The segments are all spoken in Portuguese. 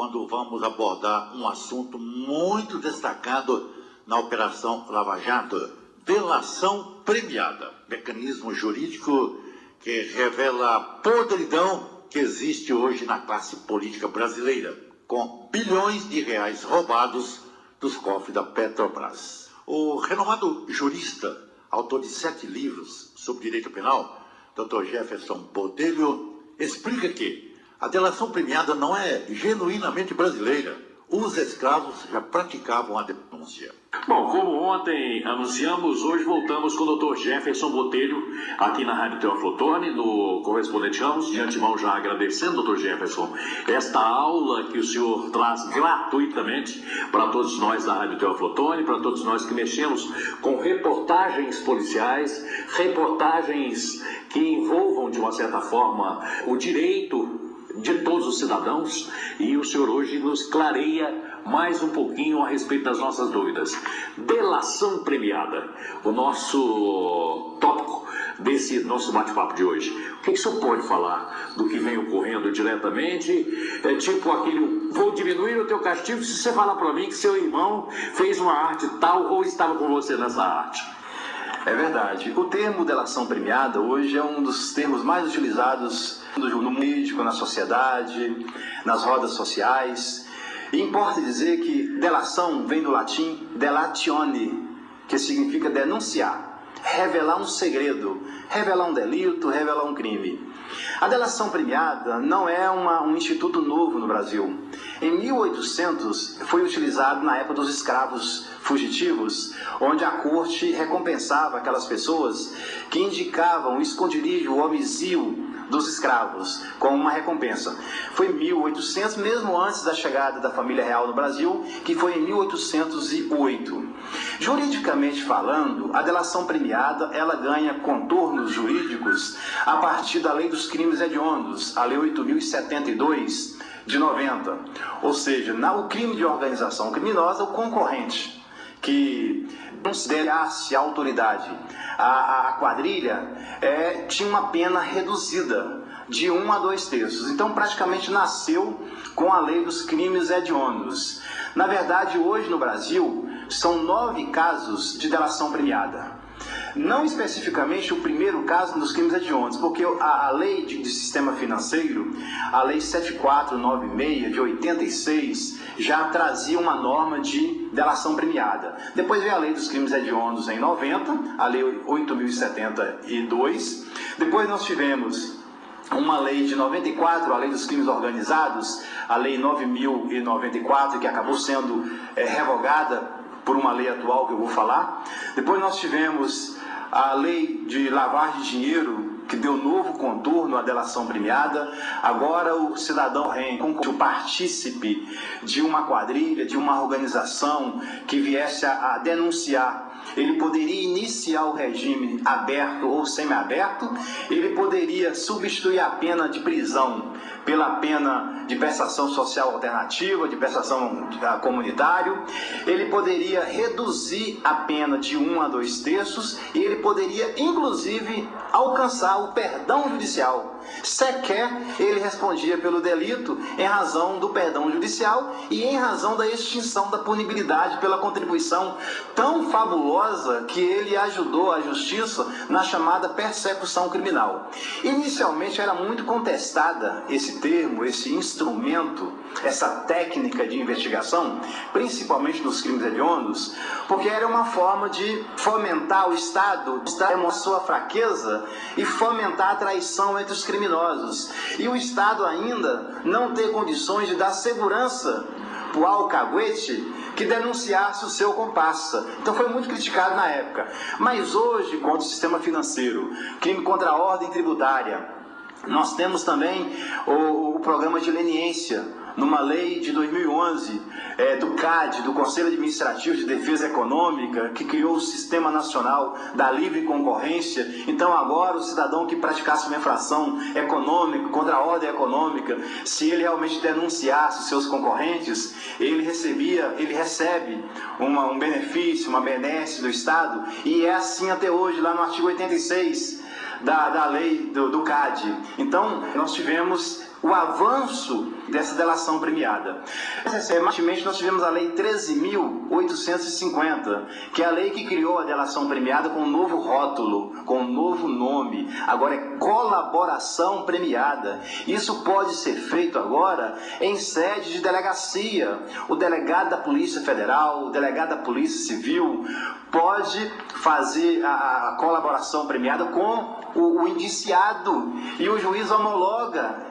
quando vamos abordar um assunto muito destacado na Operação Lava Jato: delação premiada, mecanismo jurídico que revela a podridão que existe hoje na classe política brasileira, com bilhões de reais roubados dos cofres da Petrobras. O renomado jurista, autor de 7 livros sobre direito penal, Dr. Jefferson Botelho, explica que a delação premiada não é genuinamente brasileira. Os escravos já praticavam a denúncia. Bom, como ontem anunciamos, hoje voltamos com o Dr. Jefferson Botelho, aqui na Rádio Teófilo Otoni, no Correspondente Ramos. De antemão já agradecendo, Dr. Jefferson, esta aula que o senhor traz gratuitamente para todos nós da Rádio Teófilo Otoni, para todos nós que mexemos com reportagens policiais, reportagens que envolvam, de uma certa forma, o direito de todos os cidadãos, e o senhor hoje nos clareia mais um pouquinho a respeito das nossas dúvidas. Delação premiada, o nosso tópico desse nosso bate-papo de hoje. O que o senhor pode falar do que vem ocorrendo diretamente? É tipo aquele: vou diminuir o teu castigo se você falar para mim que seu irmão fez uma arte tal ou estava com você nessa arte. É verdade. O termo delação premiada hoje é um dos termos mais utilizados no político, na sociedade, nas rodas sociais. E importa dizer que delação vem do latim delatione, que significa denunciar, revelar um segredo, revelar um delito, revelar um crime. A delação premiada não é um instituto novo no Brasil. Em 1800 foi utilizado na época dos escravos fugitivos, onde a corte recompensava aquelas pessoas que indicavam o esconderijo, o homicídio dos escravos, como uma recompensa. Foi em 1800, mesmo antes da chegada da família real no Brasil, que foi em 1808. Juridicamente falando, a delação premiada ela ganha contornos jurídicos a partir da Lei dos Crimes Hediondos, a Lei 8.072 de 90. Ou seja, o crime de organização criminosa, o concorrente que considerasse a autoridade, a quadrilha, tinha uma pena reduzida de 1 a 2 terços. Então, praticamente nasceu com a Lei dos Crimes Hediondos. Na verdade, hoje no Brasil, são 9 casos de delação premiada. Não especificamente o primeiro caso dos crimes hediondos, porque a lei de sistema financeiro, a lei 7496 de 86, já trazia uma norma de delação premiada. Depois veio a lei dos crimes hediondos em 90, a lei 8.072. Depois nós tivemos uma lei de 94, a lei dos crimes organizados, a lei 9.094, que acabou sendo revogada por uma lei atual que eu vou falar. Depois nós tivemos a lei de lavagem de dinheiro, que deu novo contorno à delação premiada. Agora o cidadão o partícipe de uma quadrilha, de uma organização que viesse a denunciar, ele poderia iniciar o regime aberto ou semiaberto, ele poderia substituir a pena de prisão pela pena de prestação social alternativa, de prestação comunitário, ele poderia reduzir a pena de 1 a 2 terços e ele poderia, inclusive, alcançar o perdão judicial. Sequer ele respondia pelo delito em razão do perdão judicial e em razão da extinção da punibilidade pela contribuição tão fabulosa que ele ajudou a justiça na chamada persecução criminal. Inicialmente era muito contestada esse termo, esse instrumento, essa técnica de investigação, principalmente nos crimes hediondos, porque era uma forma de fomentar o Estado, demonstrar sua fraqueza e fomentar a traição entre os criminosos. E o Estado ainda não ter condições de dar segurança para o alcaguete que denunciasse o seu comparsa. Então foi muito criticado na época. Mas hoje, contra o sistema financeiro, crime contra a ordem tributária, nós temos também o programa de leniência, numa lei de 2011, do CAD, do Conselho Administrativo de Defesa Econômica, que criou o Sistema Nacional da Livre Concorrência. Então agora o cidadão que praticasse uma infração econômica, contra a ordem econômica, se ele realmente denunciasse os seus concorrentes, ele recebe um benefício, uma benesse do Estado, e é assim até hoje, lá no artigo 86 da lei do CAD. Então nós tivemos o avanço dessa delação premiada. Recentemente nós tivemos a Lei 13.850, que é a lei que criou a delação premiada com um novo rótulo, com um novo nome. Agora é colaboração premiada. Isso pode ser feito agora em sede de delegacia. O delegado da Polícia Federal, o delegado da Polícia Civil pode fazer a colaboração premiada com o indiciado e o juiz homologa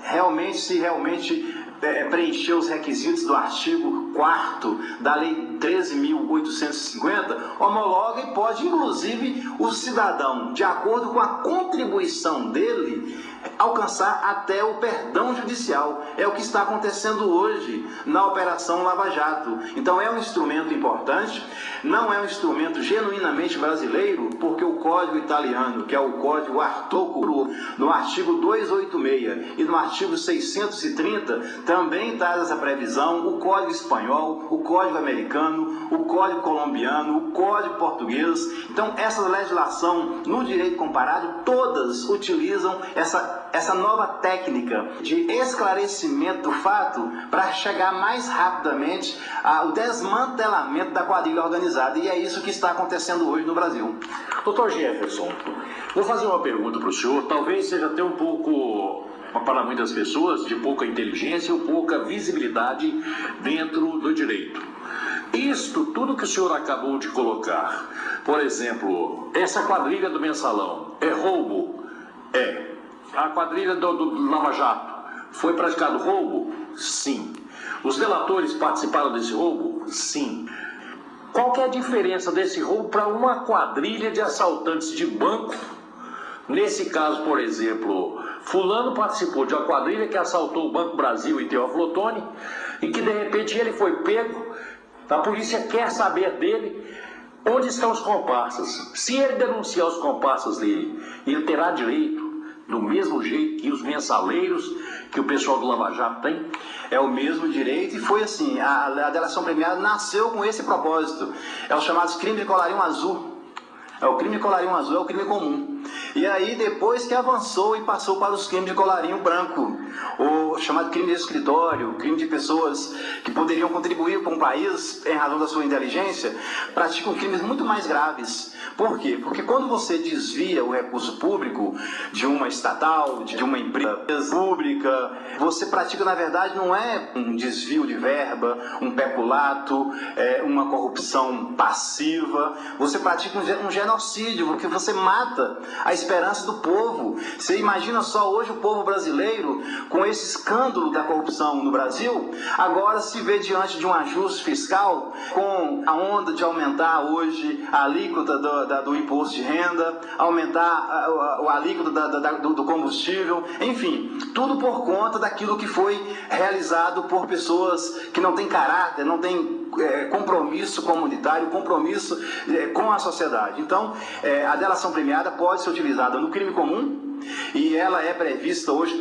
se realmente preencher os requisitos do artigo 4º da Lei 13.850, homologa e pode, inclusive, o cidadão, de acordo com a contribuição dele, alcançar até o perdão judicial. É o que está acontecendo hoje na Operação Lava Jato. Então é um instrumento importante, não é um instrumento genuinamente brasileiro, porque o Código Italiano, que é o Código Artocuro, no artigo 286 e no artigo 630, também traz essa previsão, o Código Espanhol, o Código Americano, o Código Colombiano, o Código Português. Então essa legislação no direito comparado, todas utilizam essa nova técnica de esclarecimento do fato para chegar mais rapidamente ao desmantelamento da quadrilha organizada. E é isso que está acontecendo hoje no Brasil. Doutor Jefferson, vou fazer uma pergunta para o senhor, talvez seja até um pouco, para muitas pessoas, de pouca inteligência ou pouca visibilidade dentro do direito. Isto, tudo que o senhor acabou de colocar, por exemplo, essa quadrilha do mensalão, é roubo? É. A quadrilha do Lava Jato, foi praticado roubo? Sim. Os delatores participaram desse roubo? Sim. Qual que é a diferença desse roubo para uma quadrilha de assaltantes de banco? Nesse caso, por exemplo, fulano participou de uma quadrilha que assaltou o Banco Brasil em Teófilo Otoni e que de repente ele foi pego, a polícia quer saber dele onde estão os comparsas. Se ele denunciar os comparsas dele, ele terá direito, do mesmo jeito que os mensaleiros, que o pessoal do Lava Jato tem? É o mesmo direito e foi assim, a delação premiada nasceu com esse propósito. É os chamados crimes de colarinho azul. O crime de colarinho azul é o crime comum. E aí depois que avançou e passou para os crimes de colarinho branco, o chamado crime de escritório, crime de pessoas que poderiam contribuir para um país em razão da sua inteligência, praticam crimes muito mais graves. Por quê? Porque quando você desvia o recurso público de uma estatal, de uma empresa pública, você pratica, na verdade, não é um desvio de verba, um peculato, uma corrupção passiva, você pratica um genocídio, porque você mata a esperança do povo. Você imagina só hoje o povo brasileiro, com esse escândalo da corrupção no Brasil, agora se vê diante de um ajuste fiscal, com a onda de aumentar hoje a alíquota do imposto de renda, aumentar o alíquota do combustível, enfim, tudo por conta daquilo que foi realizado por pessoas que não têm caráter, não têm compromisso comunitário, compromisso com a sociedade. Então, a delação premiada pode ser utilizada no crime comum e ela é prevista hoje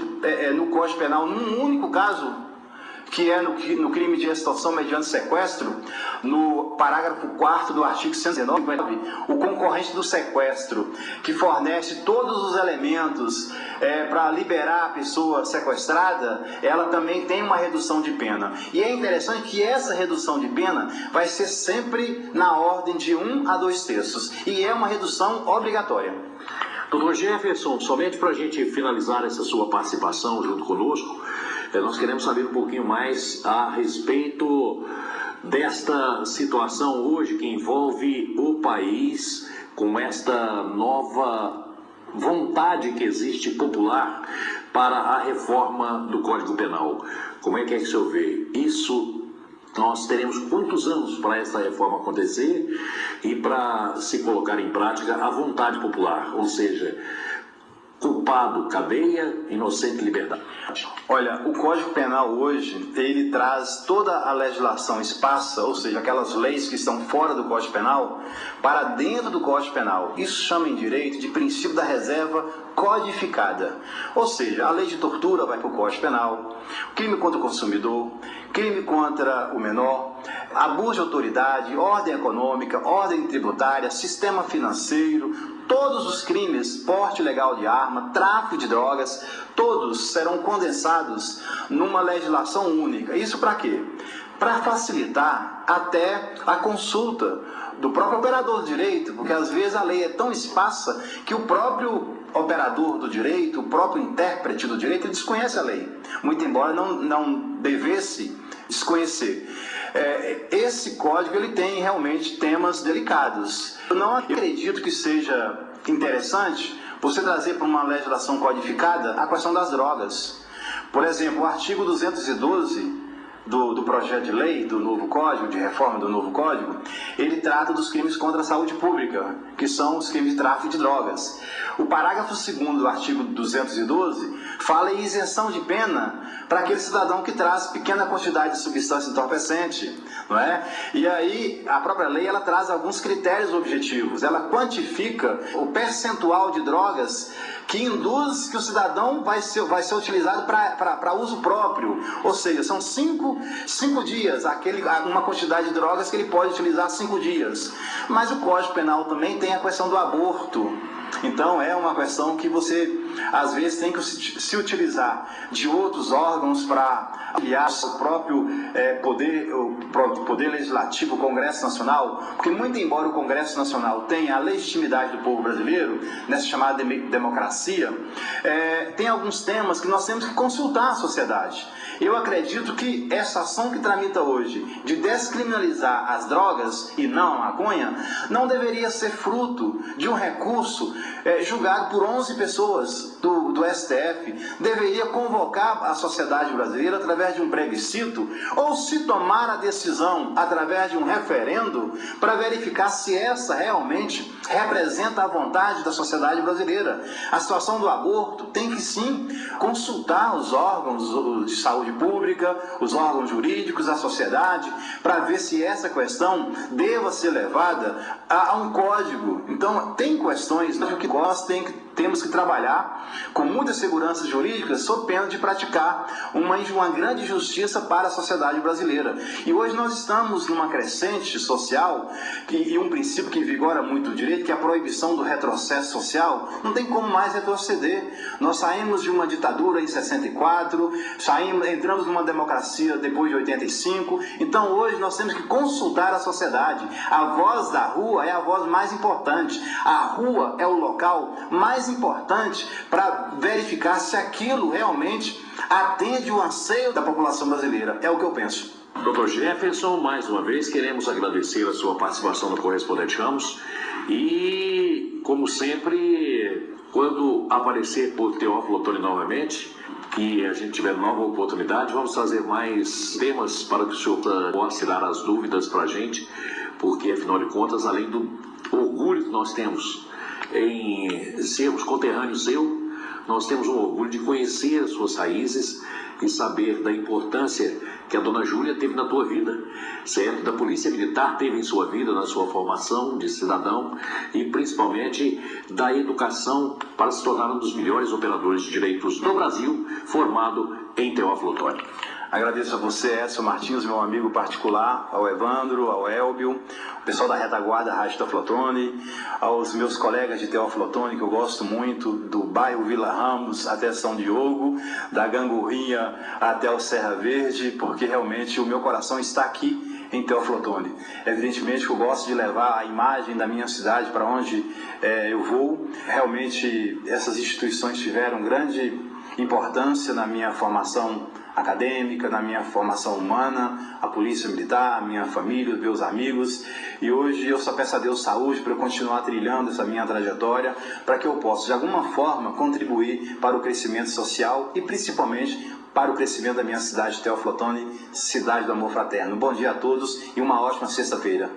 no Código Penal num único caso, que é no crime de extorsão mediante sequestro, no parágrafo 4º do artigo 119, o concorrente do sequestro, que fornece todos os elementos para liberar a pessoa sequestrada, ela também tem uma redução de pena. E é interessante que essa redução de pena vai ser sempre na ordem de 1 a 2 terços, e é uma redução obrigatória. Doutor Jefferson, somente para a gente finalizar essa sua participação junto conosco, nós queremos saber um pouquinho mais a respeito desta situação hoje que envolve o país com esta nova vontade que existe popular para a reforma do Código Penal. Como é que o senhor vê isso? Nós teremos quantos anos para essa reforma acontecer e para se colocar em prática a vontade popular, ou seja, culpado, cadeia, inocente, liberdade? Olha, o Código Penal hoje, ele traz toda a legislação esparsa, ou seja, aquelas leis que estão fora do Código Penal, para dentro do Código Penal. Isso chama em direito de princípio da reserva codificada. Ou seja, a lei de tortura vai para o Código Penal, crime contra o consumidor, crime contra o menor, abuso de autoridade, ordem econômica, ordem tributária, sistema financeiro, todos os crimes, porte ilegal de arma, tráfico de drogas, todos serão condensados numa legislação única. Isso para quê? Para facilitar até a consulta do próprio operador do direito, porque às vezes a lei é tão esparsa que o próprio operador do direito, o próprio intérprete do direito, ele desconhece a lei, muito embora não devesse desconhecer. Esse código ele tem realmente temas delicados. Eu não acredito que seja interessante você trazer para uma legislação codificada a questão das drogas. Por exemplo, o artigo 212 do projeto de lei do novo código, de reforma do novo código, ele trata dos crimes contra a saúde pública, que são os crimes de tráfico de drogas. O parágrafo 2º do artigo 212 fala em isenção de pena para aquele cidadão que traz pequena quantidade de substância entorpecente, não é? E aí a própria lei ela traz alguns critérios objetivos, ela quantifica o percentual de drogas que induz que o cidadão vai ser utilizado para uso próprio, ou seja, são 5 dias, uma quantidade de drogas que ele pode utilizar 5 dias. Mas o Código Penal também tem a questão do aborto. Então é uma questão que você às vezes tem que se utilizar de outros órgãos para aliar o próprio poder legislativo, o Congresso Nacional, porque muito embora o Congresso Nacional tenha a legitimidade do povo brasileiro, nessa chamada democracia, tem alguns temas que nós temos que consultar a sociedade. Eu acredito que essa ação que tramita hoje, de descriminalizar as drogas e não a maconha, não deveria ser fruto de um recurso julgado por 11 pessoas do STF, deveria convocar a sociedade brasileira através de um plebiscito, ou se tomar a decisão através de um referendo, para verificar se essa realmente representa a vontade da sociedade brasileira. A situação do aborto tem que sim consultar os órgãos de saúde pública, os órgãos jurídicos, a sociedade, para ver se essa questão deva ser levada a um código. Então, tem questões que temos que trabalhar com muita segurança jurídica, sob pena de praticar uma grande injustiça para a sociedade brasileira. E hoje nós estamos numa crescente social e um princípio que vigora muito o direito, que é a proibição do retrocesso social. Não tem como mais retroceder. Nós saímos de uma ditadura em 64, entramos numa democracia depois de 85. Então hoje nós temos que consultar a sociedade. A voz da rua é a voz mais importante. A rua é o local mais importante para verificar se aquilo realmente atende o anseio da população brasileira. É o que eu penso. Dr. Jefferson, mais uma vez queremos agradecer a sua participação no Correspondente Ramos e, como sempre, quando aparecer por Teófilo Otoni novamente, que a gente tiver nova oportunidade, vamos trazer mais temas para que o senhor possa tirar as dúvidas para a gente, porque, afinal de contas, além do orgulho que nós temos em sermos conterrâneos nós temos um orgulho de conhecer as suas raízes e saber da importância que a dona Júlia teve na tua vida, certo? Da Polícia Militar teve em sua vida, na sua formação de cidadão e principalmente da educação para se tornar um dos melhores operadores de direitos do Brasil, formado em Teófilo Otoni. Agradeço a você, Edson Martins, meu amigo particular, ao Evandro, ao Elbio, o pessoal da retaguarda Rádio Teófilo Otoni, aos meus colegas de Teófilo Otoni, que eu gosto muito, do bairro Vila Ramos até São Diogo, da Gangorrinha até o Serra Verde, porque realmente o meu coração está aqui em Teófilo Otoni. Evidentemente que eu gosto de levar a imagem da minha cidade para onde eu vou. Realmente essas instituições tiveram grande importância na minha formação acadêmica, na minha formação humana, a Polícia Militar, a minha família, os meus amigos, e hoje eu só peço a Deus saúde para eu continuar trilhando essa minha trajetória, para que eu possa de alguma forma contribuir para o crescimento social e principalmente para o crescimento da minha cidade, Teófilo Otoni, cidade do amor fraterno. Bom dia a todos e uma ótima sexta-feira.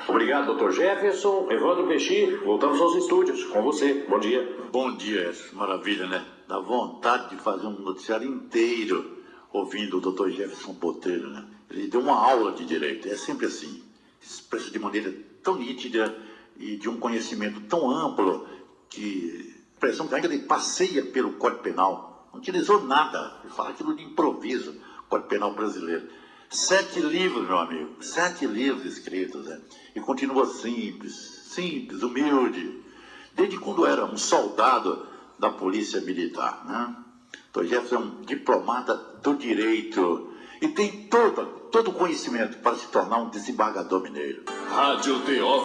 Obrigado, Dr. Jefferson. Evandro Peixi, voltamos aos estúdios com você. Bom dia. Bom dia, maravilha, né? Dá vontade de fazer um noticiário inteiro ouvindo o Dr. Jefferson Botelho, né? Ele deu uma aula de direito, é sempre assim, expressa de maneira tão nítida e de um conhecimento tão amplo que a impressão que ainda ele passeia pelo Código Penal, não utilizou nada, ele fala aquilo de improviso, Código Penal brasileiro. 7 livros, meu amigo, 7 livros escritos, né? E continua simples, humilde, desde quando era um soldado da Polícia Militar, né? Dr. Jefferson é um diplomata do direito e tem todo o conhecimento para se tornar um desembargador mineiro. Rádio